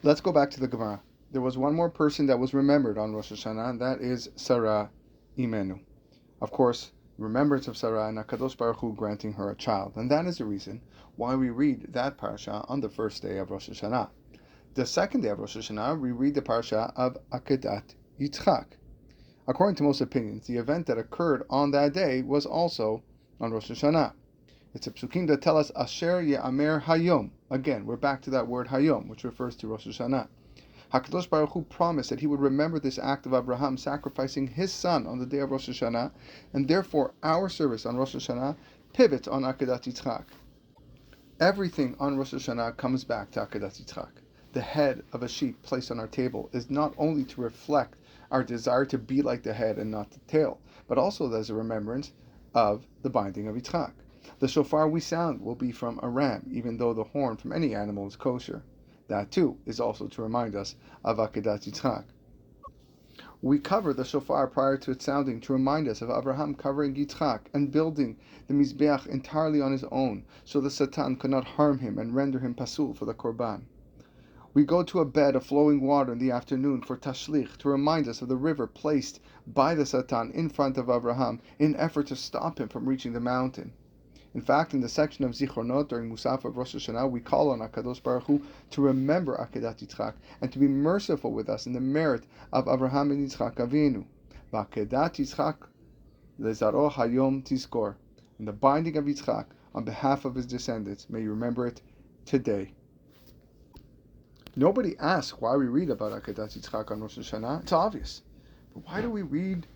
Let's go back to the Gemara. There was one more person that was remembered on Rosh Hashanah, and that is Sarah Imenu. Of course, remembrance of Sarah and HaKadosh Baruch Hu granting her a child. And that is the reason why we read that parasha on the first day of Rosh Hashanah. The second day of Rosh Hashanah, we read the parasha of Akedat Yitzchak. According to most opinions, the event that occurred on that day was also on Rosh Hashanah. It's a psukim that tell us Asher Ye'amer Hayom. Again, we're back to that word Hayom, which refers to Rosh Hashanah. HaKadosh Baruch Hu promised that he would remember this act of Abraham sacrificing his son on the day of Rosh Hashanah, and therefore our service on Rosh Hashanah pivots on Akedat Yitzchak. Everything on Rosh Hashanah comes back to Akedat Yitzchak. The head of a sheep placed on our table is not only to reflect our desire to be like the head and not the tail, but also as a remembrance of the binding of Yitzchak. The shofar we sound will be from a ram, even though the horn from any animal is kosher. That too is also to remind us of Akedat Yitzchak. We cover the shofar prior to its sounding to remind us of Abraham covering Yitzchak and building the Mizbeach entirely on his own, so the Satan could not harm him and render him pasul for the Korban. We go to a bed of flowing water in the afternoon for Tashlich to remind us of the river placed by the Satan in front of Abraham in effort to stop him from reaching the mountain. In fact, in the section of Zichronot during Musaf of Rosh Hashanah, we call on HaKadosh Baruch Hu to remember Akedat Yitzchak and to be merciful with us in the merit of Abraham and Yitzchak Avinu. V'Akedat Yitzchak lezaro hayom tizkor. And the binding of Yitzchak on behalf of his descendants, may you remember it today. Nobody asks why we read about Akedat Yitzchak on Rosh Hashanah. It's obvious. But why do we read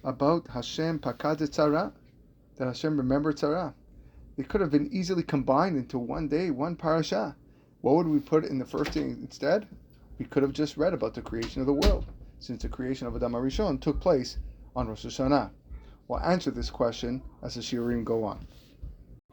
about Hashem Pakad Tzara? That Hashem remembered Tzara? They could have been easily combined into one day, one parasha. What would we put in the first day instead? We could have just read about the creation of the world, since the creation of Adam HaRishon took place on Rosh Hashanah. We'll answer this question as the shiurim go on.